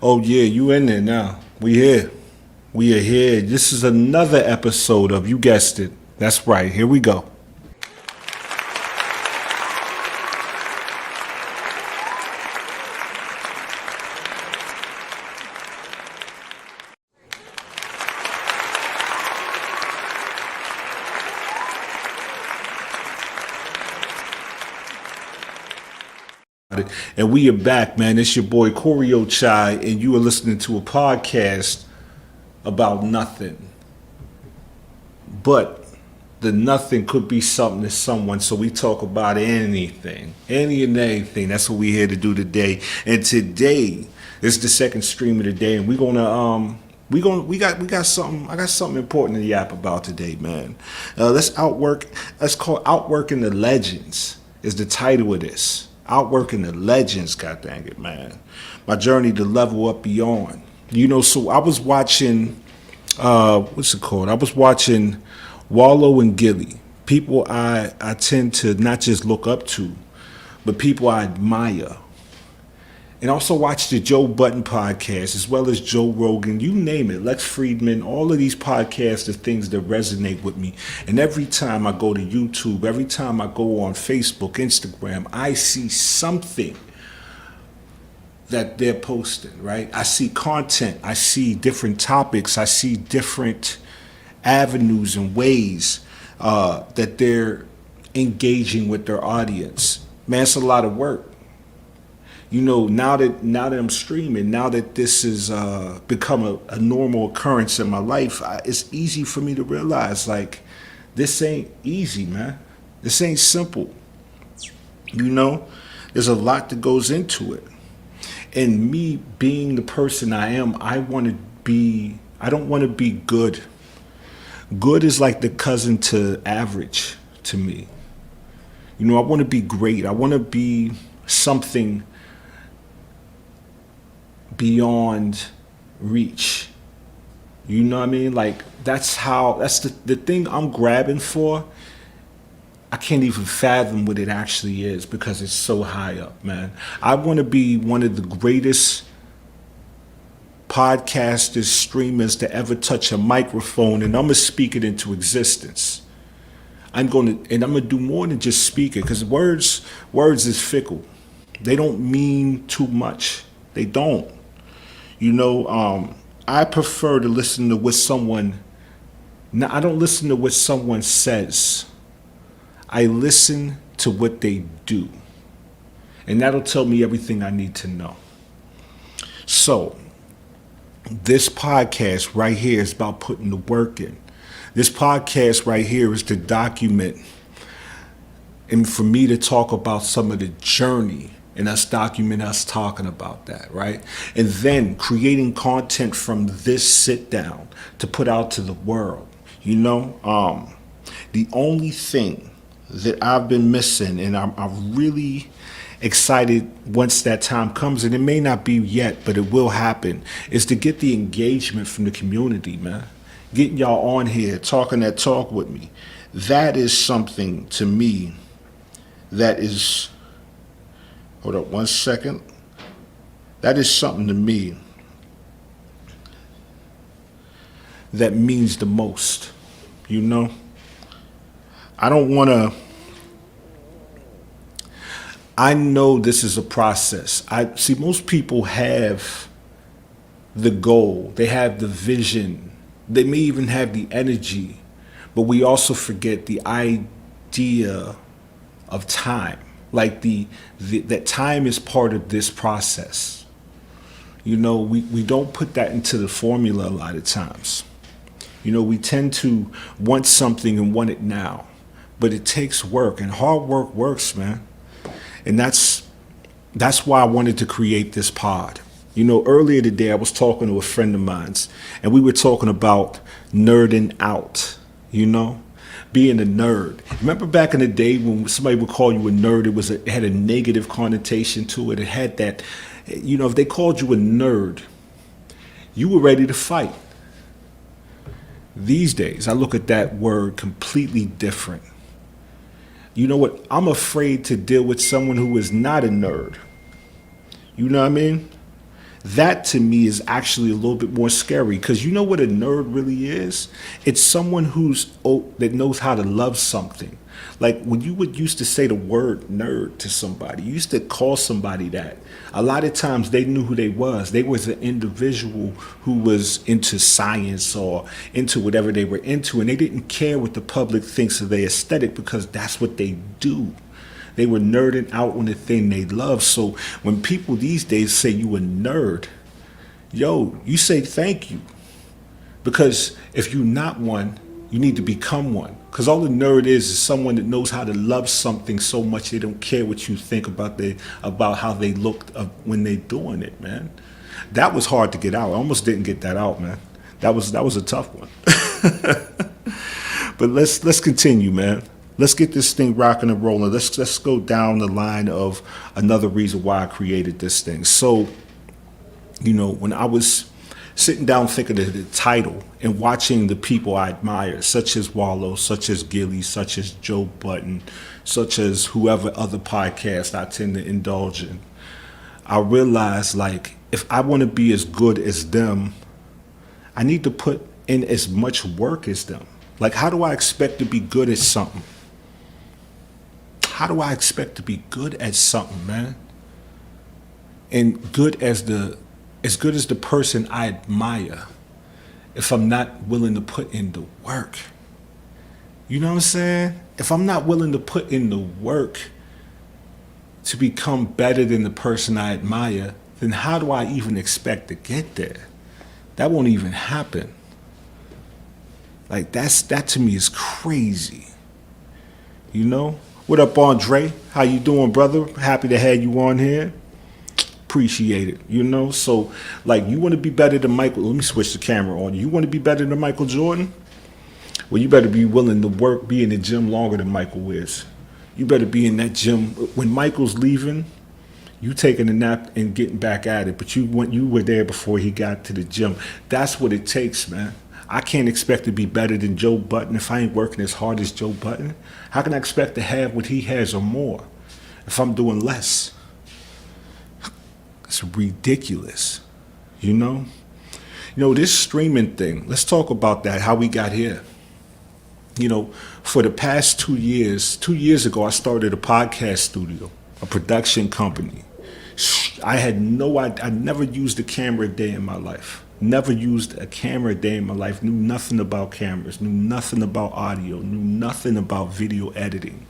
Oh yeah, you in there now. We here. We are here. This is another episode of, you guessed it. That's right. Here we go. And we are back, man. It's your boy Corio Chai, and you are listening to a podcast about nothing. But the nothing could be something to someone, so we talk about anything. Any and everything. That's what we're here to do today. And today is the second stream of the day, and we got something. I got something important to yap about today, man. Let's outwork. Let's call Outworking the Legends is the title of this. Outworking the Legends, god dang it, man. My journey to level up beyond. So I was watching what's it called? I was watching Wallow and Gilly. People I tend to not just look up to, but people I admire. And also watch the Joe Budden podcast, as well as Joe Rogan, you name it, Lex Friedman, all of these podcasts are things that resonate with me. And every time I go to YouTube, every time I go on Facebook, Instagram, I see something that they're posting, right? I see content, I see different topics, I see different avenues and ways that they're engaging with their audience. Man, it's a lot of work. Now that I'm streaming, now that this has become a normal occurrence in my life, it's easy for me to realize, like, this ain't easy, man. This ain't simple. There's a lot that goes into it. And me being the person I am, I don't want to be good. Good is like the cousin to average to me. I want to be great. I want to be something beyond reach. You know what I mean? Like, that's the thing I'm grabbing for. I can't even fathom what it actually is because it's so high up, man. I want to be one of the greatest podcasters, streamers to ever touch a microphone, and I'm gonna speak it into existence. I'm gonna do more than just speak it, because words is fickle. They don't mean too much. They don't. I prefer to listen to what someone. Now, I don't listen to what someone says. I listen to what they do, and that'll tell me everything I need to know. So, this podcast right here is about putting the work in. This podcast right here is to document, and for me to talk about some of the journey, and us document us talking about that, right? And then creating content from this sit down to put out to the world. The only thing that I've been missing, and I'm really excited once that time comes, and it may not be yet, but it will happen, is to get the engagement from the community, man. Getting y'all on here, talking that talk with me. That is something to me that is, hold up one second. That is something to me that means the most. I don't want to. I know this is a process. I see most people have the goal, they have the vision, they may even have the energy, but we also forget the idea of time. Like that time is part of this process. We don't put that into the formula a lot of times. We tend to want something and want it now, but it takes work, and hard work works, man. And that's why I wanted to create this pod. Earlier today I was talking to a friend of mine's, and we were talking about nerding out, being a nerd. Remember back in the day when somebody would call you a nerd, it had a negative connotation to it. It had that, if they called you a nerd, you were ready to fight. These days, I look at that word completely different. You know what? I'm afraid to deal with someone who is not a nerd. You know what I mean? That to me is actually a little bit more scary, because you know what a nerd really is? It's someone that knows how to love something. Like when you would used to say the word nerd to somebody, you used to call somebody that. A lot of times they knew who they was. They was an individual who was into science or into whatever they were into, and they didn't care what the public thinks of their aesthetic, because that's what they do. They were nerding out on the thing they love. So when people these days say you a nerd, yo, you say thank you. Because if you're not one, you need to become one. Because all a nerd is someone that knows how to love something so much they don't care what you think about how they look when they're doing it, man. That was hard to get out. I almost didn't get that out, man. That was a tough one. But let's continue, man. Let's get this thing rocking and rolling. Let's go down the line of another reason why I created this thing. So, when I was sitting down thinking of the title and watching the people I admire, such as Wallow, such as Gilly, such as Joe Button, such as whoever other podcast I tend to indulge in, I realized, like, if I want to be as good as them, I need to put in as much work as them. Like, how do I expect to be good at something? How do I expect to be good at something, man? And as good as the person I admire, if I'm not willing to put in the work. You know what I'm saying? If I'm not willing to put in the work to become better than the person I admire, then how do I even expect to get there? That won't even happen. Like, that to me is crazy. What up, Andre? How you doing, brother? Happy to have you on here. Appreciate it, So, like, you want to be better than Michael. Let me switch the camera on. You want to be better than Michael Jordan? Well, you better be willing to be in the gym longer than Michael is. You better be in that gym. When Michael's leaving, you taking a nap and getting back at it. But you were there before he got to the gym. That's what it takes, man. I can't expect to be better than Joe Button if I ain't working as hard as Joe Button. How can I expect to have what he has or more if I'm doing less? It's ridiculous, this streaming thing, let's talk about that, how we got here. For the past 2 years ago, I started a podcast studio, a production company. I never used a camera a day in my life. Never used a camera a day in my life, knew nothing about cameras, knew nothing about audio, knew nothing about video editing.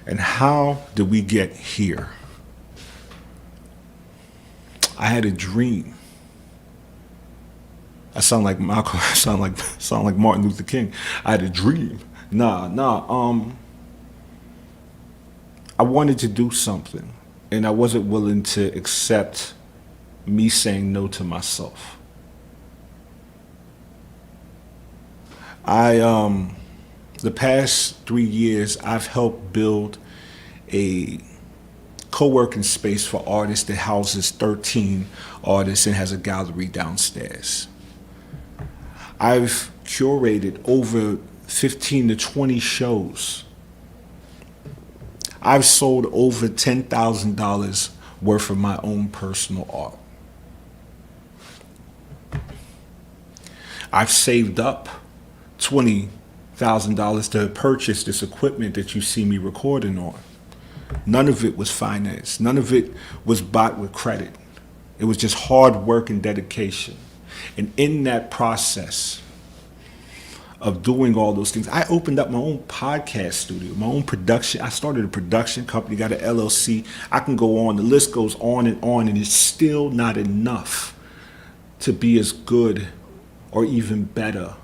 And how did we get here? I had a dream. I sound like Malcolm. I sound like Martin Luther King. I had a dream. I wanted to do something, and I wasn't willing to accept me saying no to myself. The past 3 years, I've helped build a co-working space for artists that houses 13 artists and has a gallery downstairs. I've curated over 15 to 20 shows. I've sold over $10,000 worth of my own personal art. I've saved up $20,000 to purchase this equipment that you see me recording on. None of it was financed. None of it was bought with credit. It was just hard work and dedication. And in that process of doing all those things, I opened up my own podcast studio, my own production. I started a production company, got an LLC. I can go on. The list goes on, and it's still not enough to be as good or even better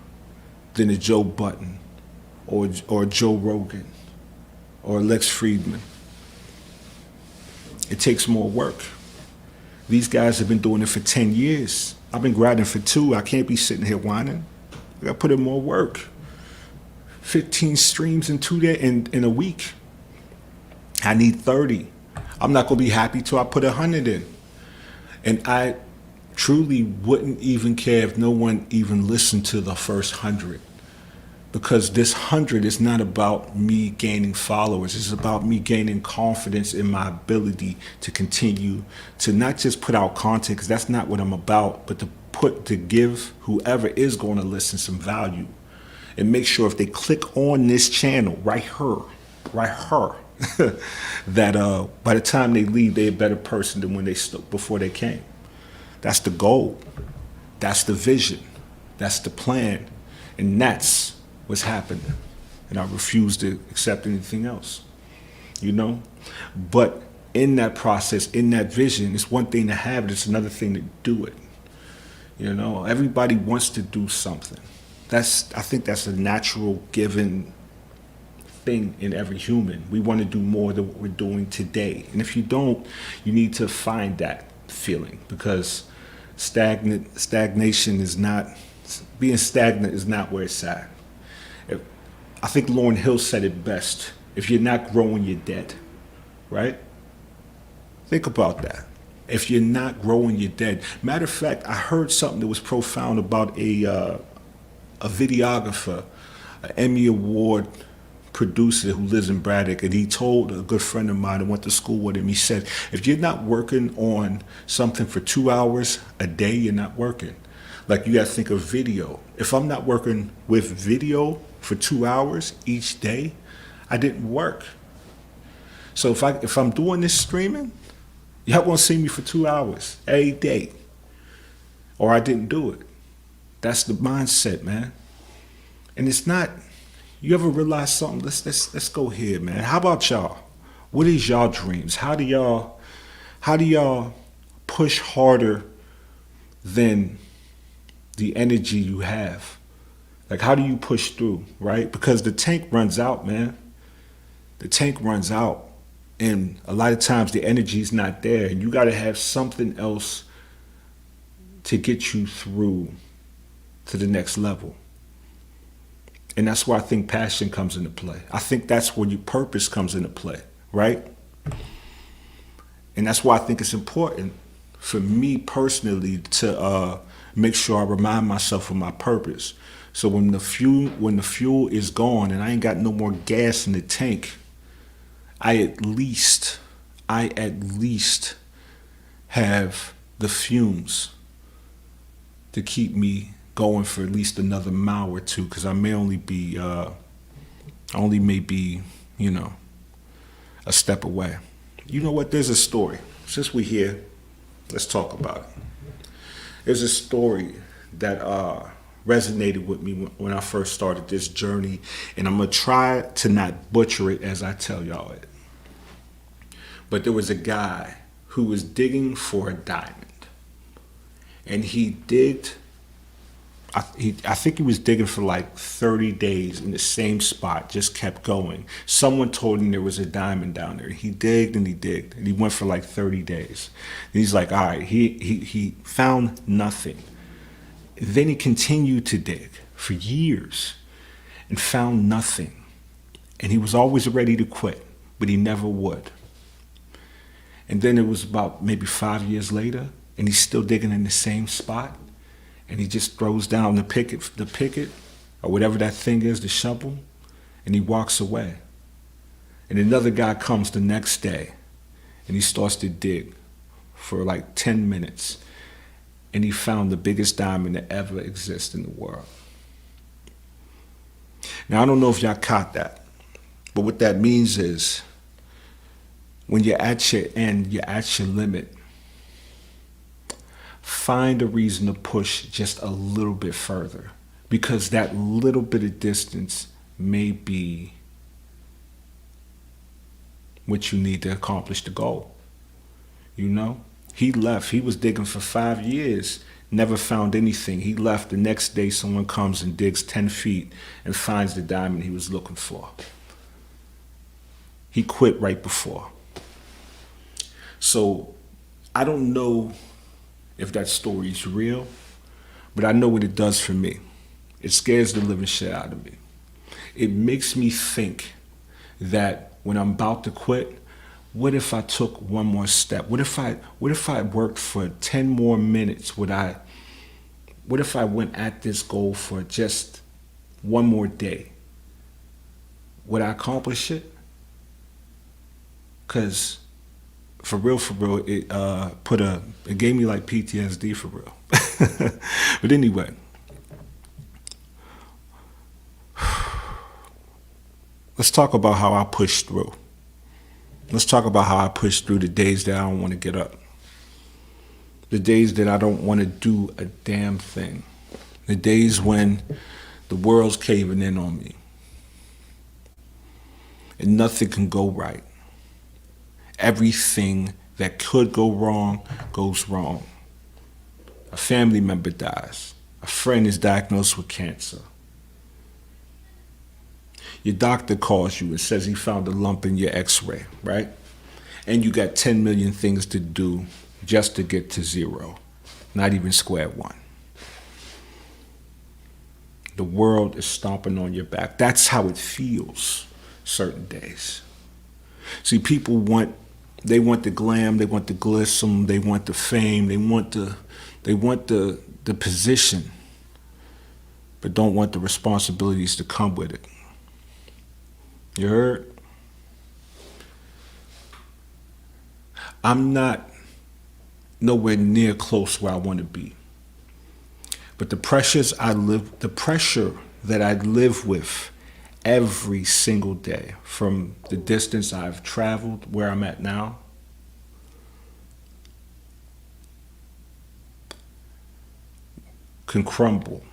than a Joe Button or Joe Rogan or Lex Friedman. It takes more work. These guys have been doing it for 10 years. I've been grinding for 2. I can't be sitting here whining. I gotta put in more work. 15 streams in 2 days, in a week. I need 30. I'm not gonna be happy till I put 100 in. And I truly wouldn't even care if no one even listened to the first 100. because this 100 is not about me gaining followers. It's about me gaining confidence in my ability to continue to not just put out content, because that's not what I'm about, but to give whoever is going to listen some value, and make sure if they click on this channel right her, that by the time they leave, they're a better person than when before they came. That's the goal. That's the vision. That's the plan. And that's what's happening. And I refuse to accept anything else, you know? But in that process, in that vision, it's one thing to have it, it's another thing to do it. You know, everybody wants to do something. I think that's a natural given thing in every human. We want to do more than what we're doing today. And if you don't, you need to find that feeling, because stagnation is not, being stagnant is not where it's at. I think Lauryn Hill said it best. If you're not growing, you're dead, right? Think about that. If you're not growing, you're dead. Matter of fact, I heard something that was profound about a videographer, an Emmy Award producer who lives in Braddock, and he told a good friend of mine who went to school with him, he said, if you're not working on something for 2 hours a day, you're not working. Like, you got to think of video. If I'm not working with video for 2 hours each day, I didn't work. So if I'm doing this streaming, y'all won't see me for 2 hours every day, or I didn't do it. That's the mindset, man. And it's not. You ever realize something? Let's go here, man. How about y'all? What is y'all dreams? How do y'all push harder than the energy you have? Like, how do you push through, right? Because the tank runs out, man. The tank runs out. And a lot of times the energy is not there. And you got to have something else to get you through to the next level. And that's where I think passion comes into play. I think that's where your purpose comes into play, right? And that's why I think it's important for me personally to make sure I remind myself of my purpose. So when the fuel is gone and I ain't got no more gas in the tank, I at least have the fumes to keep me going for at least another mile or two, because I may only be, you know, a step away. You know what? There's a story. Since we're here, let's talk about it. There's a story that resonated with me when I first started this journey, and I'm gonna try to not butcher it as I tell y'all it. But there was a guy who was digging for a diamond, and he digged. I think he was digging for like 30 days in the same spot, just kept going. Someone told him there was a diamond down there. He digged and he digged, and he went for like 30 days. And he's like, all right, he found nothing. Then he continued to dig for years and found nothing. And he was always ready to quit, but he never would. And then it was about maybe 5 years later, and he's still digging in the same spot. And he just throws down the picket, or whatever that thing is, the shovel, and he walks away. And another guy comes the next day, and he starts to dig for like 10 minutes, and he found the biggest diamond that ever exists in the world. Now, I don't know if y'all caught that, but what that means is when you're at your end, you're at your limit, find a reason to push just a little bit further, because that little bit of distance may be what you need to accomplish the goal. You know, he left. He was digging for 5 years, never found anything. He left. The next day, someone comes and digs 10 feet and finds the diamond he was looking for. He quit right before. So I don't know if that story is real, but I know what it does for me. It scares the living shit out of me. It makes me think that when I'm about to quit, what if I took one more step? What if I worked for 10 more minutes? What if I went at this goal for just one more day, would I accomplish it? Because for real, it gave me like PTSD for real. But anyway, let's talk about how I push through. Let's talk about how I push through the days that I don't want to get up. The days that I don't want to do a damn thing. The days when the world's caving in on me. And nothing can go right. Everything that could go wrong goes wrong. A family member dies. A friend is diagnosed with cancer. Your doctor calls you and says he found a lump in your x-ray, right? And you got 10 million things to do just to get to zero, not even square one. The world is stomping on your back. That's how it feels certain days. See, people want the glam, they want the glisten, they want the fame, they want the position, but don't want the responsibilities to come with it. You heard? I'm not nowhere near close where I want to be. But the pressure that I live with every single day, from the distance I've traveled, where I'm at now, can crumble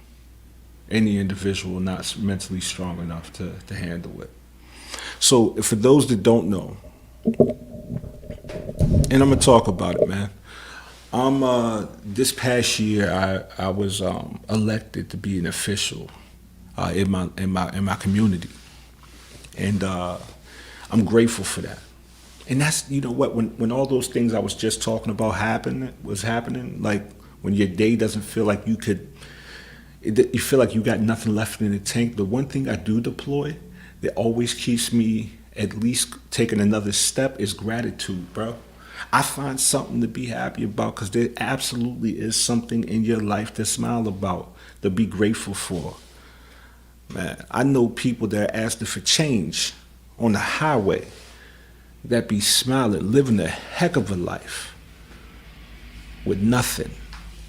any individual not mentally strong enough to handle it. So for those that don't know, and I'm gonna talk about it, man. This past year I was elected to be an official in my community, and I'm grateful for that. And that's, you know what, when all those things I was just talking about was happening, like when your day doesn't feel like you feel like you got nothing left in the tank. The one thing I do deploy that always keeps me at least taking another step is gratitude, bro. I find something to be happy about, because there absolutely is something in your life to smile about, to be grateful for. Man, I know people that are asking for change on the highway that be smiling, living a heck of a life with nothing.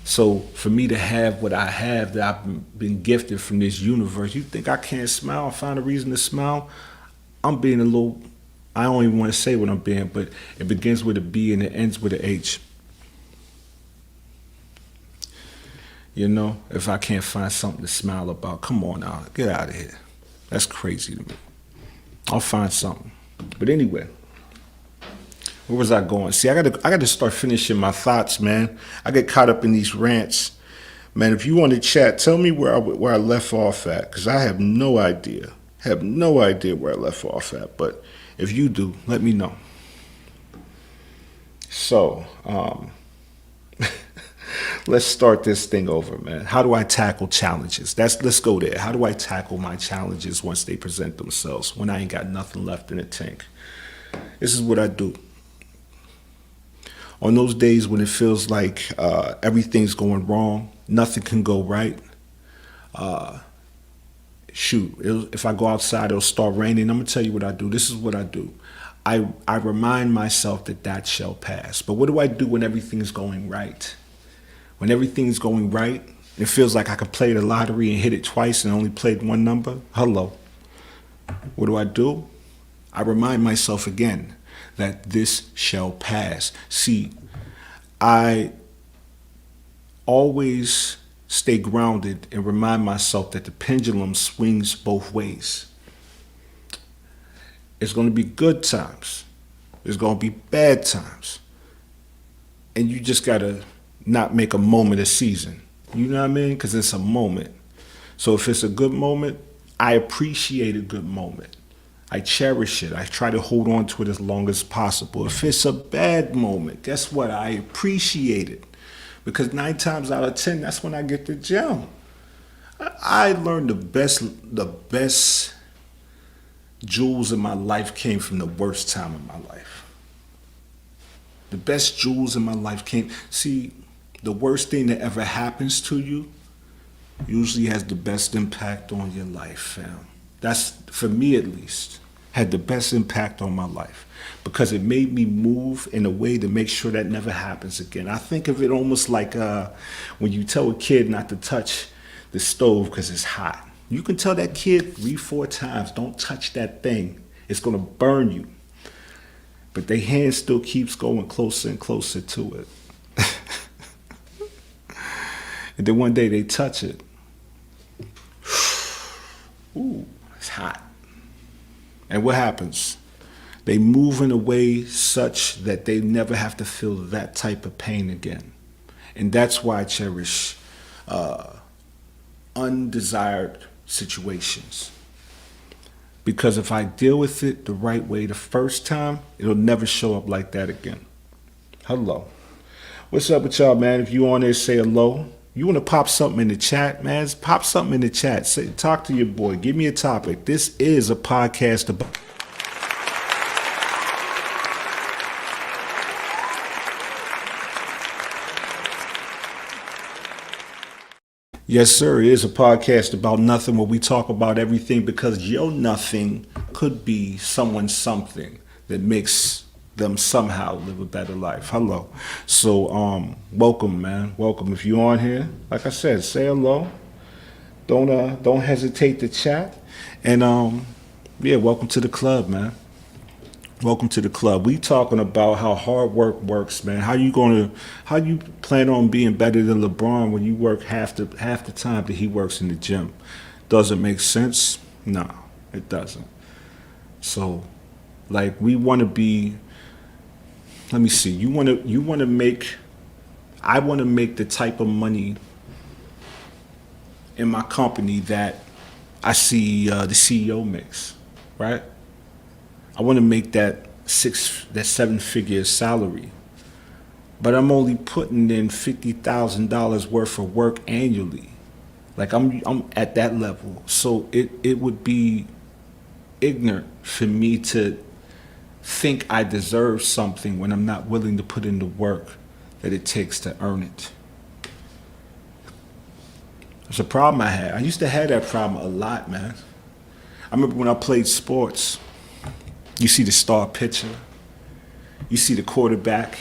So for me to have what I have, that I've been gifted from this universe, you think I can't smile and find a reason to smile? I'm being a little, I don't even want to say what I'm being, but it begins with a B and it ends with an H. You know, if I can't find something to smile about, come on now, get out of here. That's crazy to me. I'll find something. But anyway, where was I going? See, I gotta start finishing my thoughts, man. I get caught up in these rants. Man, if you want to chat, tell me where I left off at, because I have no idea. Have no idea where I left off at. But if you do, let me know. So, let's start this thing over, man. How do I tackle challenges? Let's go there. How do I tackle my challenges once they present themselves, when I ain't got nothing left in the tank? This is what I do. On those days when it feels like everything's going wrong, nothing can go right, if I go outside, it'll start raining. I'm going to tell you what I do. This is what I do. I remind myself that shall pass. But what do I do when everything's going right? When everything's going right, it feels like I could play the lottery and hit it twice and only played one number. Hello. What do? I remind myself again that this shall pass. See, I always stay grounded and remind myself that the pendulum swings both ways. It's going to be good times. There's going to be bad times. And you just got to not make a moment a season. You know what I mean? Because it's a moment. So if it's a good moment, I appreciate a good moment. I cherish it. I try to hold on to it as long as possible. If it's a bad moment, guess what? I appreciate it. Because 9 times out of 10, that's when I get the gem. I learned the best jewels in my life came from the worst time in my life. The best jewels in my life came. See, the worst thing that ever happens to you usually has the best impact on your life, fam. That's, for me at least, had the best impact on my life because it made me move in a way to make sure that never happens again. I think of it almost like when you tell a kid not to touch the stove because it's hot. You can tell that kid 3, 4 times, don't touch that thing. It's going to burn you. But their hand still keeps going closer and closer to it. And then one day they touch it. Ooh, it's hot. And what happens? They move in a way such that they never have to feel that type of pain again. And that's why I cherish undesired situations. Because if I deal with it the right way the first time, it'll never show up like that again. Hello. What's up with y'all, man? If you on there, say hello. You want to pop something in the chat, man? Pop something in the chat. Say, talk to your boy. Give me a topic. This is a podcast about... Yes, sir. It is a podcast about nothing where we talk about everything because your nothing could be someone's something that makes them somehow live a better life. Hello. So, welcome, man. Welcome. If you're on here, like I said, say hello. Don't hesitate to chat. And yeah, welcome to the club, man. Welcome to the club. We talking about how hard work works, man. How you plan on being better than LeBron when you work half the time that he works in the gym? Does it make sense? No, it doesn't. So, like, we want to be. Let me see. I want to make the type of money in my company that I see the CEO makes, right? I want to make that 7-figure salary, but I'm only putting in $50,000 worth of work annually. Like I'm at that level, so it would be ignorant for me to think I deserve something when I'm not willing to put in the work that it takes to earn it. It's a problem I had. I used to have that problem a lot, man. I remember when I played sports. You see the star pitcher. You see the quarterback.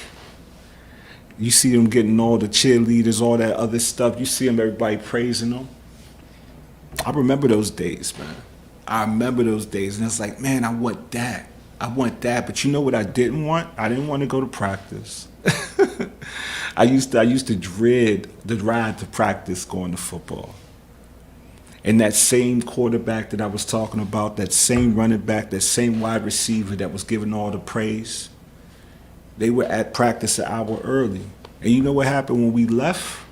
You see them getting all the cheerleaders, all that other stuff. You see them, everybody praising them. I remember those days, man. I remember those days. And it's like, man, I want that. I want that. But you know what I didn't want? I didn't want to go to practice. I used to dread the ride to practice going to football. And that same quarterback that I was talking about, that same running back, that same wide receiver that was giving all the praise, they were at practice an hour early. And you know what happened when we left?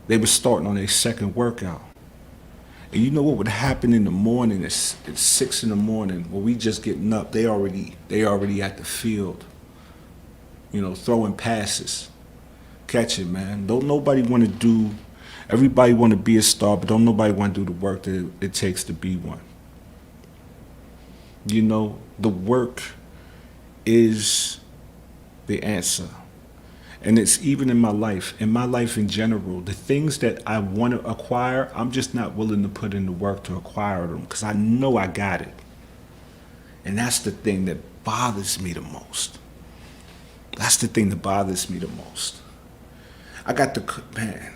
They were starting on their second workout. And you know what would happen in the morning? It's 6 in the morning when we just getting up. They already at the field, throwing passes, catching, man. Don't nobody want to do. Everybody want to be a star, but don't nobody want to do the work that it takes to be one. The work is the answer. And it's even in my life in general, the things that I want to acquire, I'm just not willing to put in the work to acquire them because I know I got it. And that's the thing that bothers me the most. That's the thing that bothers me the most. Man.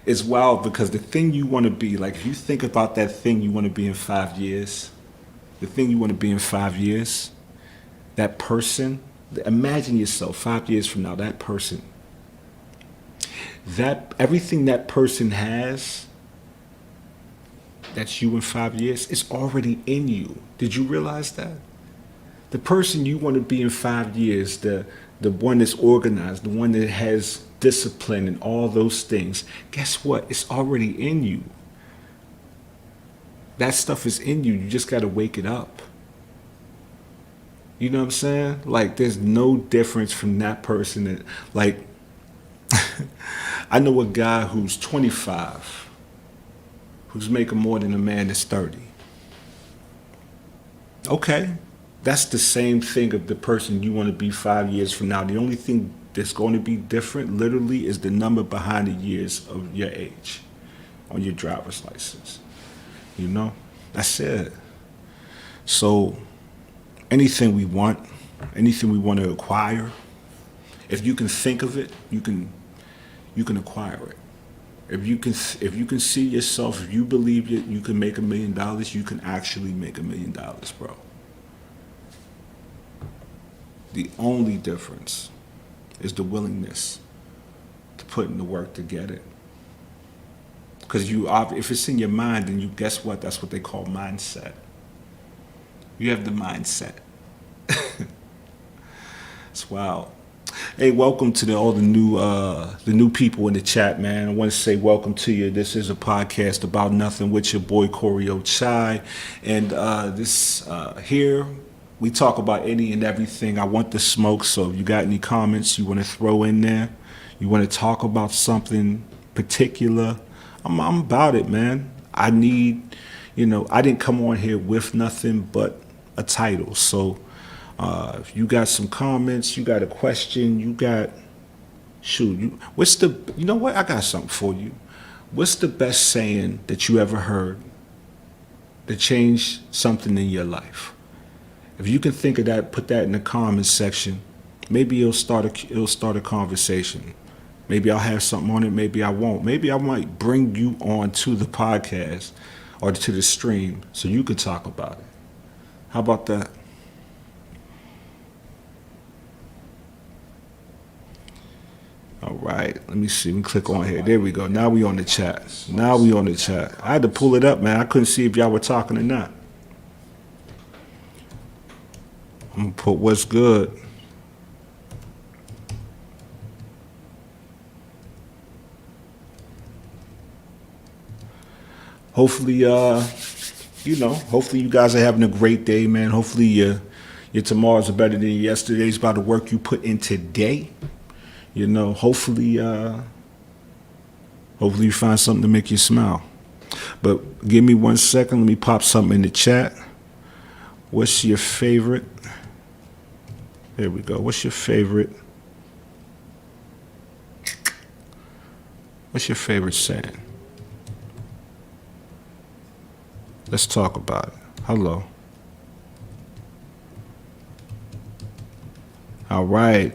It's wild because the thing you want to be, like if you think about that thing you want to be in 5 years, the thing you want to be in 5 years, that person, imagine yourself 5 years from now, that person, that everything that person has, that's you in 5 years, it's already in you. Did you realize that? The person you want to be in 5 years, the one that's organized, the one that has discipline and all those things, guess what? It's already in you. That stuff is in you. You just got to wake it up. You know what I'm saying? Like, there's no difference from that person that, like, I know a guy who's 25 who's making more than a man that's 30. Okay. That's the same thing of the person you want to be 5 years from now. The only thing that's going to be different literally is the number behind the years of your age on your driver's license. You know? That's it. So anything we want to acquire, if you can think of it, you can acquire it. If you can see yourself, if you believe that you can make $1 million, you can actually make $1 million, bro. The only difference is the willingness to put in the work to get it. Because if it's in your mind, then you guess what? That's what they call mindset. You have the mindset. It's wild. Hey, welcome to all the new people in the chat, man. I want to say welcome to you. This is a podcast about nothing with your boy Corey Chai, and here we talk about any and everything. I want the smoke, so if you got any comments you want to throw in there, you want to talk about something particular, I'm about it, man. I didn't come on here with nothing but a title, so. If you got some comments, you got a question, you know what? I got something for you. What's the best saying that you ever heard that changed something in your life? If you can think of that, put that in the comments section. Maybe it'll start a conversation. Maybe I'll have something on it. Maybe I won't. Maybe I might bring you on to the podcast or to the stream so you could talk about it. How about that? All right, let me see. Let me click on here. There we go. Now we on the chat. I had to pull it up, man. I couldn't see if y'all were talking or not. I'm going to put what's good. Hopefully, hopefully you guys are having a great day, man. Hopefully your tomorrows are better than yesterday's about the work you put in today. Hopefully you find something to make you smile. But give me 1 second. Let me pop something in the chat. What's your favorite? There we go. What's your favorite saying? Let's talk about it. Hello. All right.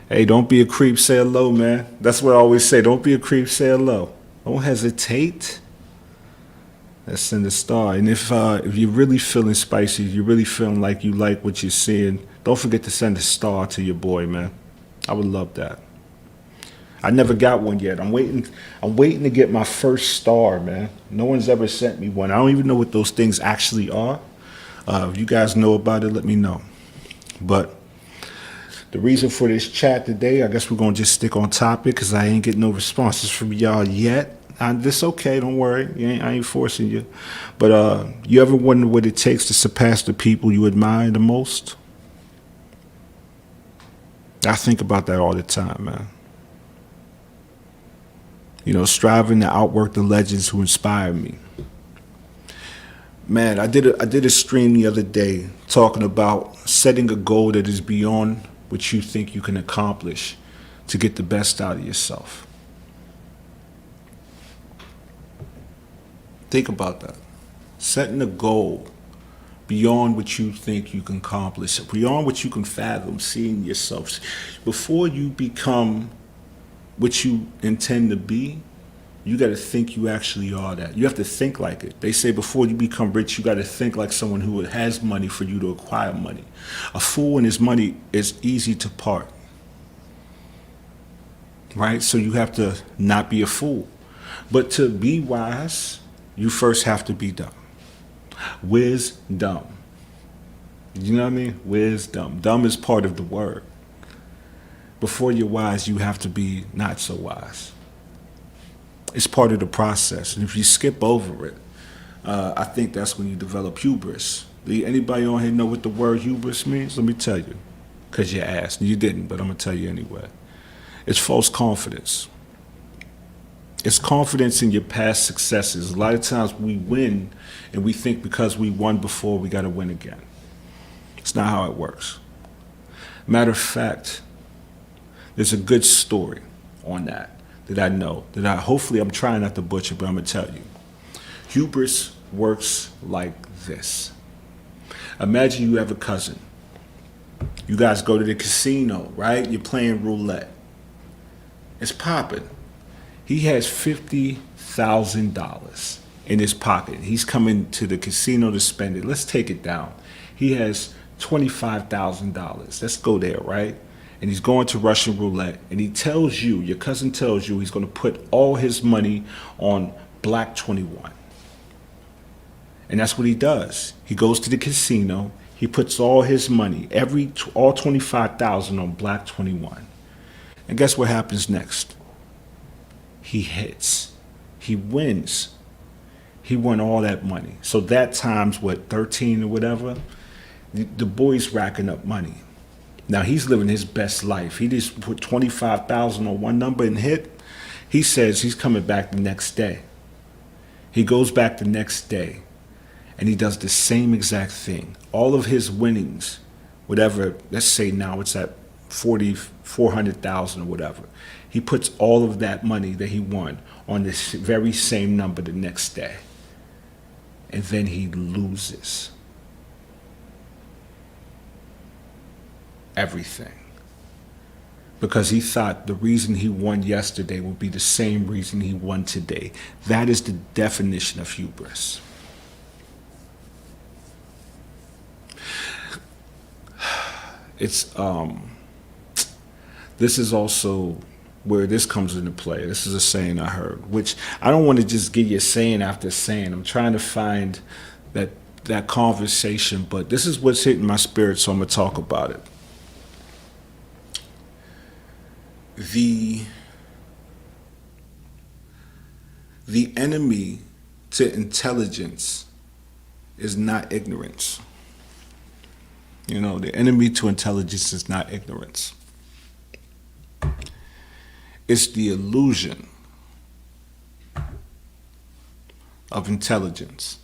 Hey, don't be a creep, say hello, man. That's what I always say. Don't be a creep, say hello. Don't hesitate. Let's send a star. And if you're really feeling spicy, you're really feeling like you like what you're seeing, don't forget to send a star to your boy, man. I would love that. I never got one yet. I'm waiting to get my first star, man. No one's ever sent me one. I don't even know what those things actually are. If you guys know about it, let me know. But the reason for this chat today, I guess we're going to just stick on topic because I ain't getting no responses from y'all yet. This okay, don't worry. I ain't forcing you. But you ever wonder what it takes to surpass the people you admire the most? I think about that all the time, man. Striving to outwork the legends who inspire me. Man, I did a stream the other day talking about setting a goal that is beyond what you think you can accomplish to get the best out of yourself. Think about that. Setting a goal beyond what you think you can accomplish, beyond what you can fathom, seeing yourself. Before you become what you intend to be, you got to think you actually are that. You have to think like it. They say before you become rich, you got to think like someone who has money for you to acquire money. A fool and his money is easy to part. Right? So you have to not be a fool. But to be wise, you first have to be dumb. Wisdom. You know what I mean? Wisdom. Dumb is part of the word. Before you're wise, you have to be not so wise. It's part of the process. And if you skip over it, I think that's when you develop hubris. Anybody on here know what the word hubris means? Let me tell you. Because you asked. You didn't, but I'm going to tell you anyway. It's false confidence. It's confidence in your past successes. A lot of times we win and we think because we won before, we got to win again. It's not how it works. Matter of fact, There's a good story on that I know, that I hopefully I'm trying not to butcher, but I'm gonna tell you. Hubris works like this. Imagine you have a cousin. You guys go to the casino, right? You're playing roulette. It's popping. He has $50,000 in his pocket. He's coming to the casino to spend it. Let's take it down. He has $25,000. Let's go there, right? And he's going to Russian roulette. And he tells you, your cousin tells you, he's going to put all his money on Black 21. And that's what he does. He goes to the casino. He puts all his money, all 25,000 on Black 21. And guess what happens next? He hits. He wins. He won all that money. So that times what, 13 or whatever? The boy's racking up money. Now he's living his best life. He just put 25,000 on one number and hit. He says he's coming back the next day. He goes back the next day and he does the same exact thing. All of his winnings, whatever, let's say now it's at 400,000 or whatever. He puts all of that money that he won on this very same number the next day. And then he loses everything. Because he thought the reason he won yesterday would be the same reason he won today. That is the definition of hubris. It's this is also where this comes into play. This is a saying I heard, which I don't want to just give you a saying after saying. I'm trying to find that conversation, but this is what's hitting my spirit, so I'm gonna talk about it. The enemy to intelligence is not ignorance. You know, the enemy to intelligence is not ignorance. It's the illusion of intelligence.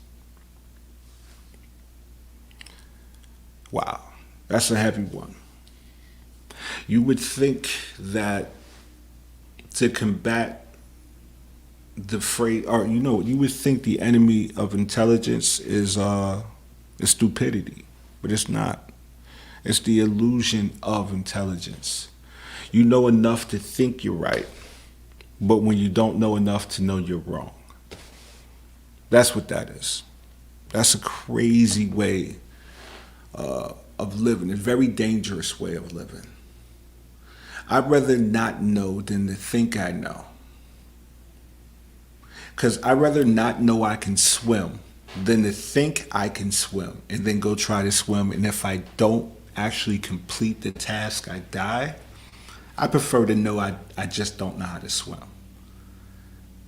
Wow, that's a heavy one. You would think that to combat the phrase, or you would think the enemy of intelligence is stupidity, but it's not. It's the illusion of intelligence. You know enough to think you're right, but when you don't know enough to know you're wrong. That's what that is. That's a crazy way of living, a very dangerous way of living. I'd rather not know than to think I know. Because I'd rather not know I can swim than to think I can swim and then go try to swim. And if I don't actually complete the task, I die. I prefer to know I just don't know how to swim.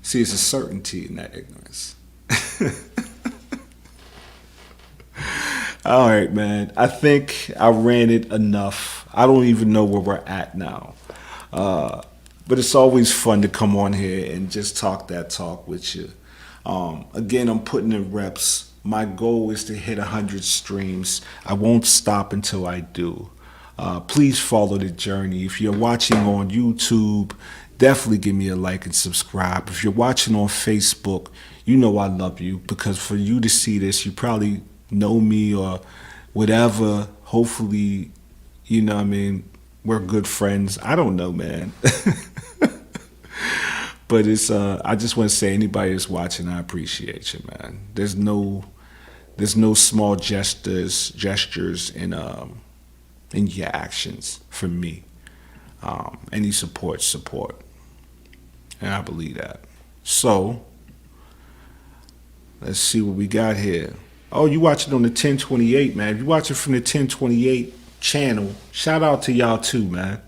See, it's a certainty in that ignorance. All right, man. I think I ran it enough. I don't even know where we're at now. But it's always fun to come on here and just talk that talk with you. Again, I'm putting in reps. My goal is to hit 100 streams. I won't stop until I do. Please follow the journey. If you're watching on YouTube, definitely give me a like and subscribe. If you're watching on Facebook, you know I love you, because for you to see this, you probably know me or whatever. Hopefully, you know what I mean, we're good friends. I don't know, man. But it's I just want to say, anybody that's watching, I appreciate you, man. There's no small gestures in your actions from me. Any support. And I believe that. So let's see what we got here. Oh, you watching on the 1028, man. If you watching from the 1028 channel, shout out to y'all too, man.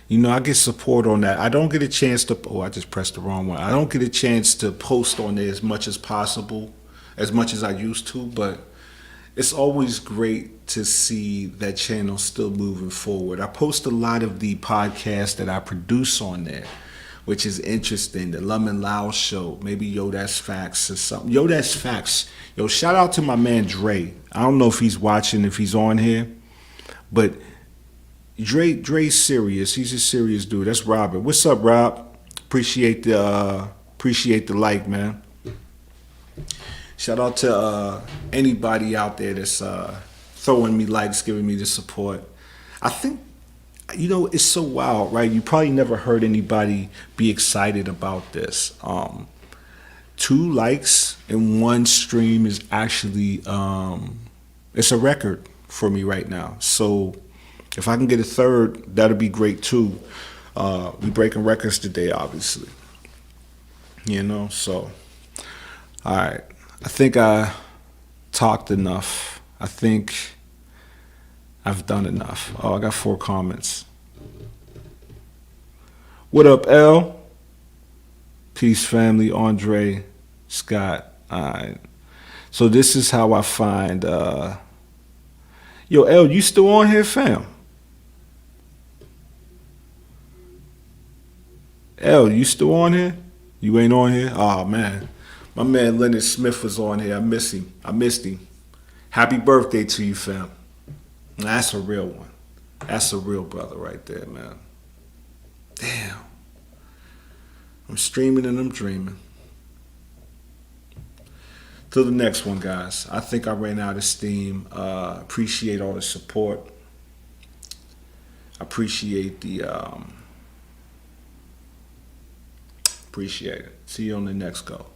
You know, I get support on that. I don't get a chance to, I just pressed the wrong one. I don't get a chance to post on there as much as possible, as much as I used to, but it's always great to see that channel still moving forward. I post a lot of the podcasts that I produce on there, which is interesting. The Lemon Loud Show, maybe Yo That's Facts or something. Yo That's Facts. Yo, shout out to my man Dre. I don't know if he's watching, if he's on here, but Dre's serious. He's a serious dude. That's Robert. What's up, Rob? Appreciate the like, man. Shout out to anybody out there that's throwing me likes, giving me the support. I think it's so wild, right? You probably never heard anybody be excited about this. 2 likes in one stream is actually it's a record for me right now. So if I can get a third, that'll be great too. We breaking records today, obviously. So all right. I think I talked enough. I think I've done enough. Oh, I got 4 comments. What up, L? Peace, family. Andre, Scott. All right. So this is how I find. Yo, L, you still on here, fam? L, you still on here? You ain't on here? Oh, man. My man Leonard Smith was on here. I miss him. I missed him. Happy birthday to you, fam. That's a real one. That's a real brother right there, man. Damn. I'm streaming and I'm dreaming. Till the next one, guys. I think I ran out of steam. Appreciate all the support. Appreciate appreciate it. See you on the next go.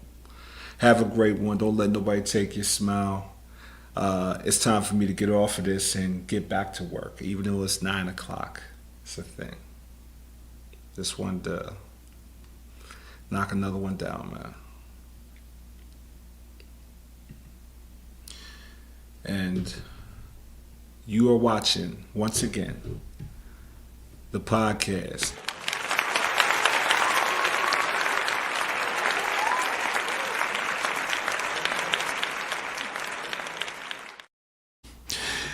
Have a great one. Don't let nobody take your smile. It's time for me to get off of this and get back to work, even though it's 9 o'clock. It's a thing. Just wanted to knock another one down, man. And you are watching, once again, the podcast.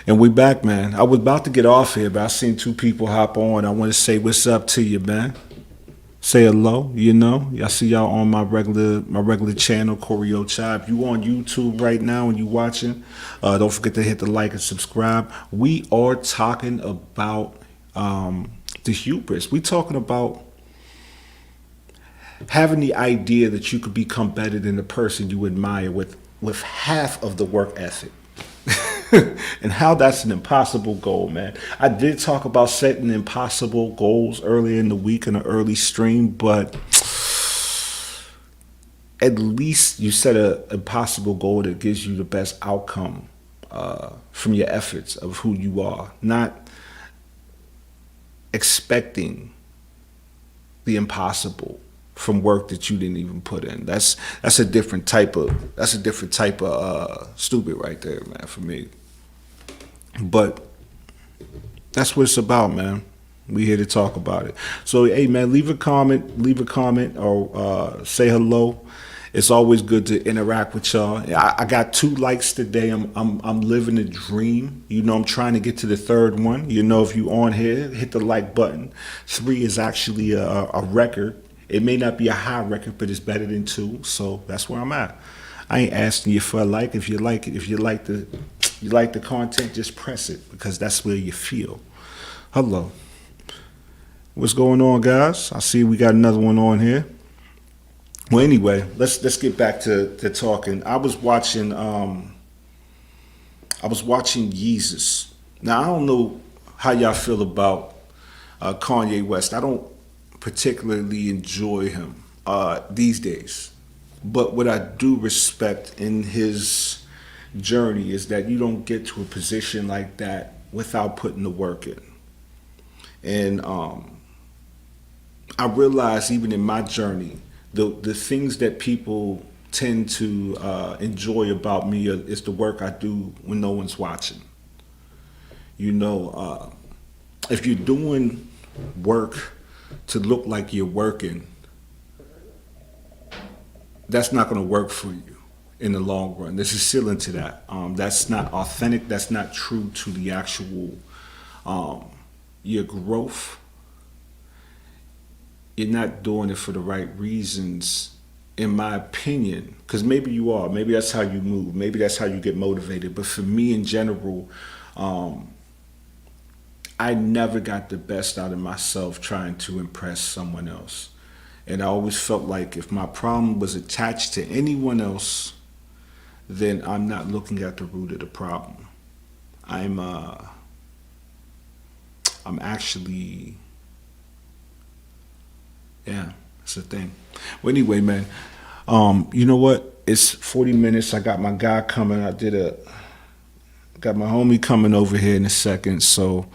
And we back, man. I was about to get off here, but I seen 2 people hop on. I want to say what's up to you, man. Say hello, I see y'all on my regular channel, Choreo Chai. If you on YouTube right now and you watching, don't forget to hit the like and subscribe. We are talking about the hubris. We talking about having the idea that you could become better than the person you admire with half of the work ethic. And how that's an impossible goal, man. I did talk about setting impossible goals earlier in the week in an early stream, but at least you set an impossible goal that gives you the best outcome from your efforts of who you are, not expecting the impossible from work that you didn't even put in. That's a different type of stupid right there, man, for me. But that's what it's about, man. We here to talk about it. So, hey, man, leave a comment, or say hello. It's always good to interact with y'all. I got 2 likes today. I'm living a dream. I'm trying to get to the 3rd one. If you on here, hit the like button. 3 is actually a record. It may not be a high record, but it's better than 2. So that's where I'm at. I ain't asking you for a like. If you like it, if you like the content, just press it, because that's where you feel. Hello. What's going on, guys? I see we got another one on here. Well, anyway, let's get back to talking. I was watching Yeezus. Now, I don't know how y'all feel about Kanye West. I don't particularly enjoy him these days. But what I do respect in his journey is that you don't get to a position like that without putting the work in. And I realize even in my journey, the things that people tend to enjoy about me is the work I do when no one's watching. If you're doing work to look like you're working, that's not going to work for you in the long run. There's a ceiling to that. That's not authentic. That's not true to the actual your growth. You're not doing it for the right reasons, in my opinion, because maybe you are. Maybe that's how you move. Maybe that's how you get motivated. But for me in general, I never got the best out of myself trying to impress someone else. And I always felt like if my problem was attached to anyone else, then I'm not looking at the root of the problem. I'm uh I'm actually, yeah, it's a thing. Well, anyway, man, you know what? It's 40 minutes. I got my guy coming. Got my homie coming over here in a second, so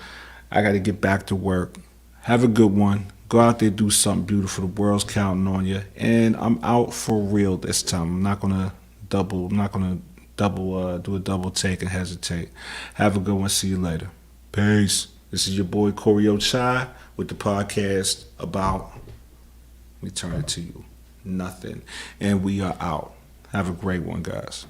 I got to get back to work. Have a good one. Go out there, do something beautiful. The world's counting on you. And I'm out for real this time. I'm not gonna double. I'm not gonna do a double take and hesitate. Have a good one. See you later. Peace. This is your boy Corey Chai with the podcast about. We turn it to you. Nothing. And we are out. Have a great one, guys.